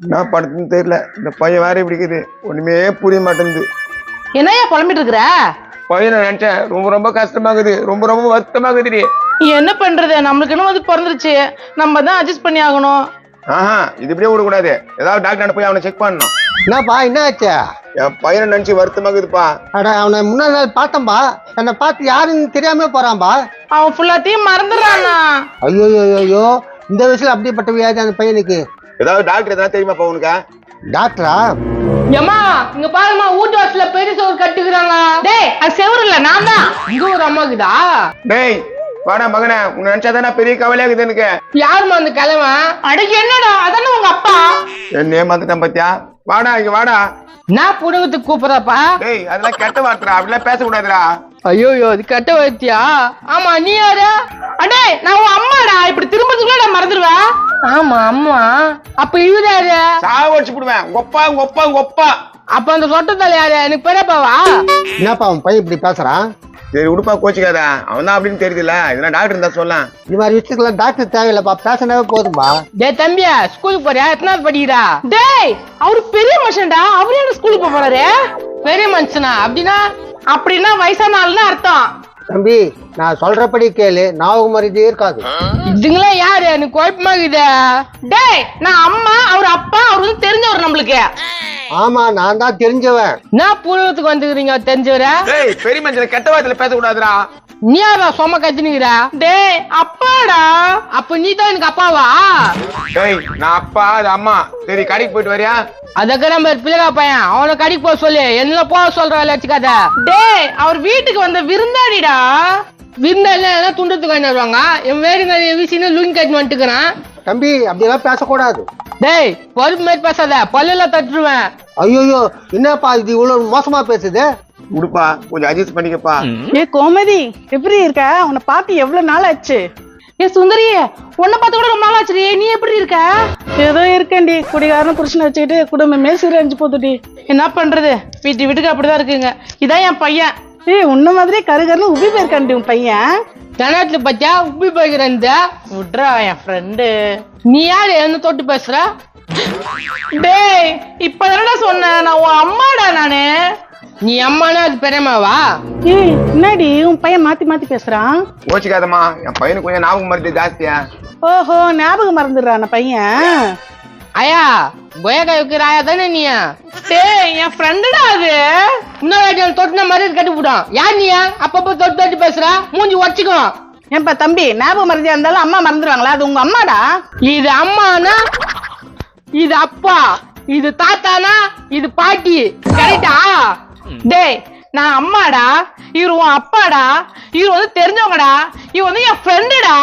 என்ன படுத்துன்னு தெரியல. இந்த பையன் வேற இப்படி இருக்குது, ஒண்ணுமே புரிய மாட்டேங்குது. என்னையா புலம்பிட்டு இருக்கிற? பையனை நினைச்சேன், ரொம்ப ரொம்ப கஷ்டமாகுது, ரொம்ப ரொம்ப வருத்தமாகுது. என்ன பண்றது, நம்மளுக்குன்னு வந்து பிறந்துருச்சு, நம்ம தான் அட்ஜஸ்ட் பண்ணி ஆகணும். ஆஹா, இது இப்படியே விடக்கூடாது. ஏதாவது டாக்டர் போய் அவனை செக் பண்ணணும். என்னப்பா என்ன ஆச்சு? என் பையனை நினைச்சு வருத்தமாகுதுப்பா. அட அவனை முன்னாடி நாள் பார்த்தம்பா, என்னை பார்த்து யாருன்னு தெரியாம போறான்பா. அவன் ஃபுல்லாத்தையும் மறந்துடுறானா? ஐயோ ஐயோ, இந்த வயசுல அப்படிப்பட்ட வியாதி அந்த பையனுக்கு. ஏதாவது டாக்டர் எதாவது தெரியுமாப்பா உனக்கு? டாக்டரா? ஏமா இங்க பாருமா, வீட்டு வாசல்ல பெரிய சோறு கட்டுக்கிறாங்க. டேய் அது செவரு இல்ல, நான் தான். இங்க ஒரு அம்மாக்குதா? டேய் வாடா மகனே, உன்னை நினைச்சாதானே பெரிய கவலையாகுது எனக்கு. யாருமா அந்த கிழமை? அடக்கு என்னடா, அதானே உங்க அப்பா. என்ன ஏமாந்துட்டேன் பாத்தியா? வாடா இங்க வாடா. நான் புடுங்கத்துக்கு கூப்பிடுறப்பா? டேய் அதெல்லாம் கெட்ட வார்த்தைடா, அப்படிலாம் பேசக்கூடாதுடா. ஐயோ அது கட்ட வைத்தியா? ஆமா நீ யாரு? அடே நான் உன் அம்மாடா, இப்படி திரும்பத்துக்குள்ள நான் மறந்துடுவேன். ஆமா அம்மா. அப்ப இவரு சாவடிச்சு போடுவேன். கொப்பா கொப்பா கொப்பா. அப்ப அந்த சொட்டத்தால யாரு? எனக்கு பெரியப்பாவா? என்னப்பா அவன் பையன் இப்படி பேசுறான்? சரி உடுப்பா, கோச்சுக்காத. அவன் தான் அப்படின்னு தெரியுதுல்ல, இதெல்லாம் டாக்டர் இருந்தா சொல்லலாம். இது மாதிரி விஷயத்துக்குலாம் டாக்டர் தேவையில்லப்பா, பேசினாவே போதும்பா. டேய் தம்பியா, ஸ்கூலுக்கு போறியா? எத்தனாவது படிக்கிறா? டேய் அவரு பெரிய மனுஷன்டா, அவரு என்ன ஸ்கூலுக்கு போறாரு? பெரிய மனுஷனா? அப்படின்னா வயசான ஆளுன்னு அர்த்தம். தம்பி நான் சொல்றபடி கேளு, ஞாபகம் மரியாதையே இருக்காது. இதுங்களா யாரு? எனக்கு குழப்பமா இருக்குது. டேய் நான் அம்மா, அவர் அப்பா, அவரு வந்து தெரிஞ்சவர் நம்மளுக்கு. ஆமா நான் தான் தெரிஞ்சவன். நான் பூர்வத்துக்கு வந்துக்கிறீங்க தெரிஞ்சவர? டேய் பெரிய மனுஷன கெட்ட வார்த்தையில பேசக்கூடாதுடா. நீ யாரா சொம கத்தினுக்கிறா? டேய் அப்பாடா. அப்ப நீ தான் எனக்கு அப்பாவா? டேய் நான் அப்பா, அது அம்மா. சரி கடைக்கு போயிட்டு வரியா? அதுக்கு நம்ம பிள்ளைகா பையன், அவனை கடைக்கு போக சொல்லு. என்ன போக சொல்ற வச்சுக்காத. டேய் அவர் வீட்டுக்கு வந்த விருந்தாடிடா. விருந்தாடி துண்டத்துக்கு வாங்கி வருவாங்க. என் வேறுங்க வீசின்னு லுங்கி கட்டி வந்துட்டுக்கிறான். தம்பி அப்படியெல்லாம் பேசக்கூடாது. டேய் பொறுப்பு மாதிரி பேசாத, பல்லுலாம் தட்டுருவேன். ஐயோ என்னப்பா இது இவ்வளவு மோசமா பேசுது? உடுப்பா கொஞ்சம் அட்ஜஸ்ட் பண்ணிக்கப்பா. ஏ கோமதி, எப்படி இருக்க? உன்னை பார்த்து எவ்வளவு நாள் ஆச்சு? ஏ சுந்தரி, உன்னை பார்த்து கூட ரொம்ப நாள் ஆச்சு. நீ எப்படி இருக்க? ஏதோ இருக்கேன்டி, குடிகாரன் புருஷனை வச்சுக்கிட்டு குடும்பமே சீரழிஞ்சு போதுடி. என்ன பண்றது, வீட்டுக்கு அப்படிதான் இருக்குங்க. இதான் என் பையன். ஏய் உன்ன மாதிரி கருகருன்னு உபி போயிருக்காண்டி உன் பையன். ஜனத்துல பத்தியா உப்பி போய்க்கிறேன். விட்றா என் ஃப்ரெண்டு. நீ யாரு என்ன தொட்டு பேசுற? டேய் இப்பதானடா சொன்ன நான் உன் அம்மாடா. நானு நீ அம்மானா அது பெரியம்மாவா? ஏய் என்னடி உன் பையன் மாத்தி மாத்தி பேசுறான்? கோச்சுக்காதம்மா, என் பையனுக்கு கொஞ்சம் ஞாபகம் மருந்து ஜாஸ்தியா. ஓஹோ ஞாபகம் மறந்துடுறான் பையன். ஐயா கொயக்கா வைக்கிற ஆயா தானே நீ? டேய் என் ஃப்ரெண்டுடா அது. இன்னொரு தொட்டுன மாதிரி கட்டி விடும். யார் நீ? அப்பப்போ தொட்டு தொட்டு பேசுற, மூஞ்சி உடச்சிக்கோ. ஏன்பா தம்பி, ஞாபகம் மறதியா இருந்தாலும் அம்மா மறந்துடுவாங்களா? அது உங்க அம்மாடா. இது அம்மானா இது அப்பா, இது தாத்தானா இது பாட்டி. கரெக்டா? டேய் நான் அம்மாடா, இவரு உன் அப்பாடா, இவரு வந்து தெரிஞ்சவங்கடா, இவரு வந்து என் ஃப்ரெண்டுடா.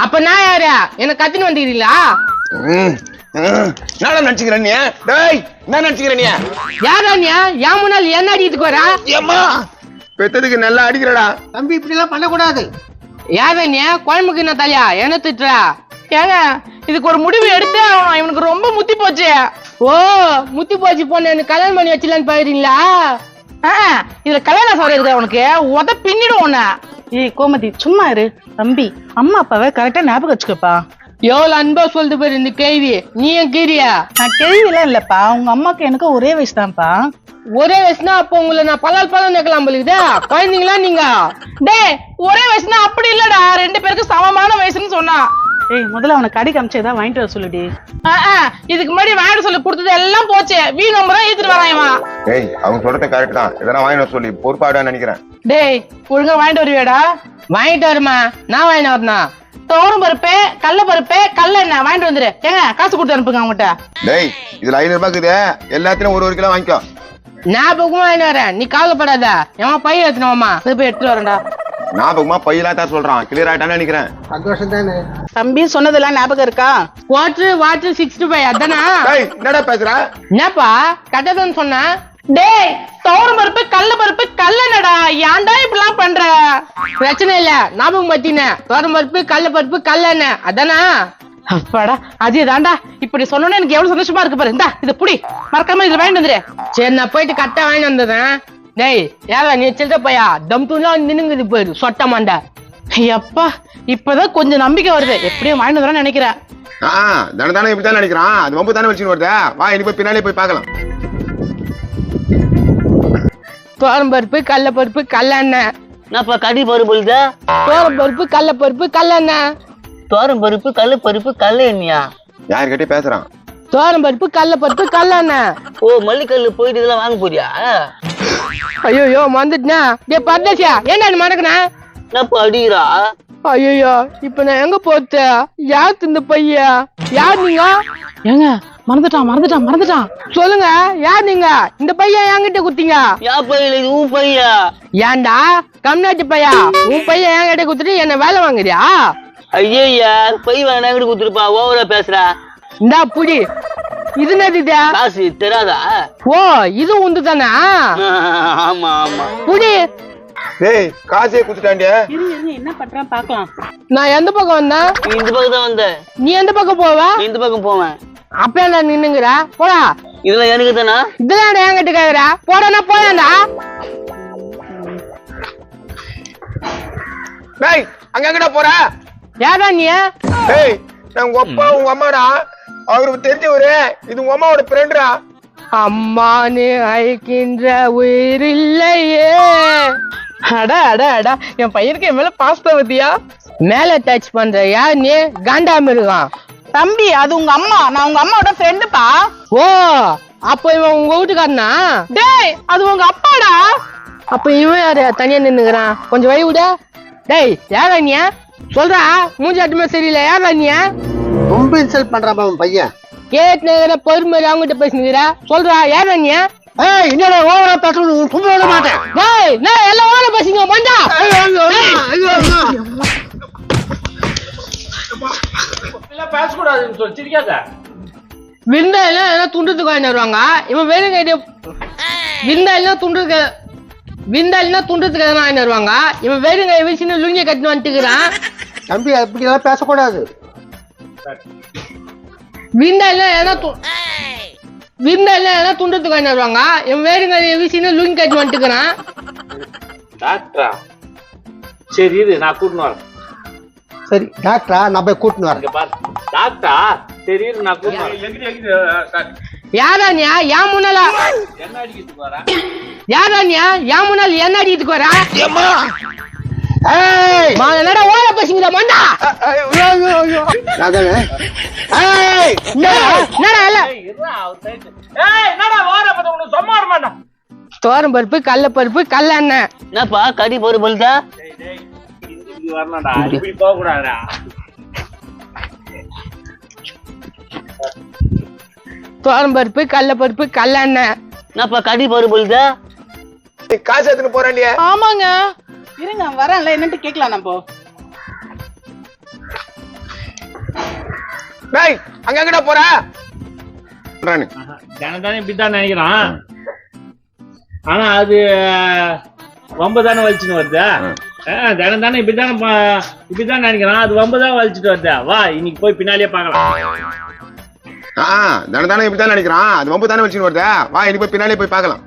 அப்ப நான் யாரு? என்ன கத்தின்னு வந்துக்கிறீங்களா? என்ன நினைச்சுக்கிறேன் நீ? டேய் என்ன நினைச்சுக்கிறேன் நீ? யாரா நீ? என் முன்னாள் என்ன அடிக்கிறதுக்கு வரா? ஏம்மா பெத்ததுக்கு நல்லா அடிக்கிறடா. தம்பி இப்படி எல்லாம் பண்ணக்கூடாது. யாரா நீ? குழம்புக்கு என்ன தலையா என்ன திட்டுறா? ஏங்க இதுக்கு ஒரு முடிவு எடுத்தே ஆகணும். இவனுக்கு ரொம்ப முத்தி போச்சு. ஓ முத்தி போச்சு பொண்ணு, எனக்கு கல்யாணம் பண்ணி வச்சிடலான்னு போயிருந்தீங்களா? இதுல கல்யாணம் சார் இருக்கா உனக்கு? உத பின்னிடும் உன்ன. ஏய் கோமதி சும்மா இரு. தம்பி அம்மா அப்பாவை கரெக்டா ஞாபகம் வச்சுக்கப்பா. எவ்வளவு அன்பா சொல்லிட்டு போயிரு இந்த கேள்வி. நீ ஏன் கீரியா? நான் கேள்வியெல்லாம் இல்லப்பா, உங்க அம்மாக்கு எனக்கு ஒரே வயசு தான்ப்பா. ஒரே வயசுனா அப்போ உங்களை நான் பல்லால் நிக்கலாம் போலிக்குதா? குழந்தைங்களா நீங்க? டேய் ஒரே வயசுனா அப்படி இல்லடா, 2 பேருக்கு சமமான வயசுன்னு சொன்னா. ஏய் முதல்ல அவனை கடைக்கு அமிச்சு ஏதாவது வாங்கிட்டு வர சொல்லுடி. இதுக்கு முன்னாடி வாங்கிட்டு சொல்லி கொடுத்தது எல்லாம் போச்சு. வீண் நம்பர் தான் ஏத்துட்டு வரான். ஏய் அவங்க சொல்றது கரெக்ட் தான், இதெல்லாம் வாங்கிட்டு சொல்லி பொறுப்பாடான்னு நினைக்கிறேன். டேய் ஒழுங்கா வாங்கிட்டு வருவியாடா? வாங்கிட்டு வருமா? நான் வாங்கிட்டு வரனா? தோரம் பருப்பு, கடல பருப்பு, கடல எண்ணெய் வாங்கிட்டு வந்துரு. ஏங்க காசு கொடுத்து அனுப்புங்க அவங்ககிட்ட. டேய் இதுல 500 ரூபாய் இருக்குது, எல்லாத்தையும் ஒரு கிலோ வாங்கிக்கோ. ஞாபகமா வாங்கிட்டு வரேன், நீ கவலைப்படாத. எவன் பையன் எடுத்துனோமா போய் எடுத்துட்டு வரேன்டா. ஞாபகமா பையெல்லாம் தான் சொல்றான், கிளியர் ஆயிட்டான்னு நினைக்கிறேன். சந்தோஷம் தானே? தம்பி சொன்னதெல்லாம் ஞாபகம் இருக்கா? வாட்டர் 65 அதானா? டேய் என்னடா பேசுற? என்னப்பா கட்டதுன்னு சொன்ன? டேய் தோரம் பருப்பு, கடல பருப்பு, கல்லனடா. ஏன்டா இப்படிலாம் பண்ற? பிரச்சனை இல்ல, ஞாபகம் பத்தின. தோரம் பருப்பு, கடல பருப்பு, கல்லெண்ண அதானா? அப்பாடா அது தாண்டா. இப்படி சொன்னோன்னு எனக்கு எவ்வளவு சந்தோஷமா இருக்கு பாரு. இந்தா இதை புடி, மறக்காம இதுல வாங்கிட்டு வந்துரு. சரி நான் போயிட்டு கரெக்டா வாங்கிட்டு வந்துடுறேன். டேய் யாரா நீ சில்ற பையா? தம் தூண்லாம் நின்னுங்குது போயிரு சொட்ட மாண்டா. ஐயப்பா இப்பதான் கொஞ்சம் நம்பிக்கை வருது, எப்படியும் வாங்கிட்டு வரேன்னு நினைக்கிறேன். தானே இப்படித்தான் நினைக்கிறான். அது வம்பு தானே வச்சுன்னு வருதா. வா இனி போய் பின்னாலே போய் பார்க்கலாம். தோரம் பருப்பு கடல பருப்பு கல்லெண்ணெய். என்னப்பா கடி பருப்பு இல்ல? தோரம் பருப்பு கடல பருப்பு கல்லெண்ணெய். தோரம் பருப்பு கல்லு பருப்பு கல்ல எண்ணெயா? யாருக்கிட்டே பேசுறான்? தோரம் பருப்பு கடல பருப்பு கல்லெண்ணெய். ஓ மல்லிக்கல்லு போயிட்டு இதெல்லாம் வாங்க போறியா? ஐயோ மறந்துட்டா. டேய் பரதேசியா, ஏன்டா மறக்கணா? என்னப்பா அடிக்கிறா? ஐயோ இப்ப நான் எங்க போத்த? யார் இந்த பையா? யார் நீங்க? ஏங்க மறந்துட்டான். சொல்லுங்க, யார் நீங்க? இந்த பையன் என்கிட்ட குத்தீங்க. யா பையில இது உன் பையா? ஏன்டா கம்நாட்டு பையா, உன் பையன் என்கிட்ட குத்துட்டு என்ன வேலை வாங்குறியா? ஐயா பை வேணா எங்கிட்ட குத்துருப்பா, ஓவரா பேசுறா. இந்தா புடி. இது என்னது? காசு தெரியாதா? ஓ இது உண்டு தானே? ஆமா ஆமா. புடி. டேய் காசே குத்துட்டாண்டியா? என்ன பண்றான் பாக்கலாம். நான் எந்த பக்கம் வந்தேன்? நீ இந்த பக்கம் தான் வந்த. நீ எந்த பக்கம் போவ? நீ இந்த பக்கம் போவேன். அப்ப நான் நின்னுங்கிற போடா. இதெல்லாம் எனக்கு தானா? இதெல்லாம் என்கிட்ட கேக்குற? போடா போயாண்டா. டேய் அங்க எங்கடா போற? யாரா நீ? டேய் நான் உங்க அப்பா உங்க அம்மாடா. அவருக்கு தெரிஞ்சவரு. இது உங்க அம்மாவோட ஃப்ரெண்ட்ரா. அம்மானு அழைக்கின்ற உயிர் இல்லையே. அடா என் பையனுக்கு என் மேல பாஸ்தா பத்தியா? மேல டச் பண்ற யார் நீ? காண்டாம இருக்கான் தம்பி, அது உங்க அம்மா. நான் உங்க அம்மாவோட ஃப்ரெண்டுப்பா. ஓ அப்ப இவன் உங்க வீட்டுக்காரனா? டேய் அது உங்க அப்பாடா. அப்ப இவன் யாரு தனியா நின்னுக்கிறான்? கொஞ்சம் வழி விட. டேய் யாரா நீ? சொல்றா, மூஞ்சி ஆட்டுமே சரியில்லை. யாரா நீ? ரொம்ப இன்சல்ட் பண்றான் அவன் பையன். கேட்டு பொறுமை அவங்ககிட்ட பேசுனீரா? சொல்றா, யாரா நீ? ஏய் என்னடா ஓவரா பேசணும், சும்மா விட மாட்டேன். டேய் நான் எல்லாம் ஓட பேசுங்க மண்டா. பேசக்கூடாதுன்னு சொல்லி சிரிக்காத. விருந்தாளினா என்ன துண்டுறதுக்கு வாங்கி வருவாங்க. இவன் வேணும் கைட்டு விருந்தாளினா துண்டுறதுக்கு எதனா வாங்கி வருவாங்க. இவன் வேறு கை வச்சு லுங்கிய கட்டினு வந்துட்டுக்கிறான். தம்பி அப்படி எல்லாம் பேசக்கூடாது. விருந்தாளினா எதனா துண்டுறதுக்கு வாங்கி வருவாங்க. இவன் வேறு கை வச்சு லுங்கி கட்டினு வந்துட்டுக்கிறான். டாக்டரா? சரி இரு நான் கூட்டின்னு வரேன். சரி டாக்டரா, நான் போய் கூட்டின்னு வரேன். இங்க பாரு டாக்டரா. சரி இரு நான் கூட்டின்னு வரேன். யாரா நீ? ஏன் முன்னால என்ன அடிக்கிறதுக்கு வரேன்? யாரா நீ? ஏன் முன்னால என்ன அடிக்கிறதுக்கு வரா? ஏய் என்னடா ஓட பேசுங்கிற மண்டா. அதானே. ஏய் என்னடா இல்ல என்னடா வார பத்த உனக்கு சும்மா வர மாட்டேன். தோரம் பருப்பு கடல பருப்பு கல்லெண்ணெய். என்னப்பா கடி பருப்பு இல்ல? இப்படி வரணும்டா, இப்படி போக கூடாதுடா. தோரம் பருப்பு கடல பருப்பு கல்லெண்ணெய். என்னப்பா கடி பருப்பு இல்ல? காசு எடுத்துன்னு போறாண்டியா? ஆமாங்க, இருங்க வரேன்ல, என்னன்னு கேட்கலாம் நம்ம. டேய் அங்க எங்கடா போற? தினம் இப்படித்தான் நினைக்கிறான். ஆனா அது வம்பு தானே வலிச்சுன்னு வருதா? தினம் தானே இப்படிதான் நினைக்கிறான். அது வம்பு தான் வலிச்சுட்டு வருதா? வா இன்னைக்கு போய் பின்னாலேயே பார்க்கலாம். தானே இப்படித்தான் நினைக்கிறான். அது வம்பு தானே வச்சுன்னு வருதா. வா இனி போய் பின்னாலே போய் பார்க்கலாம்.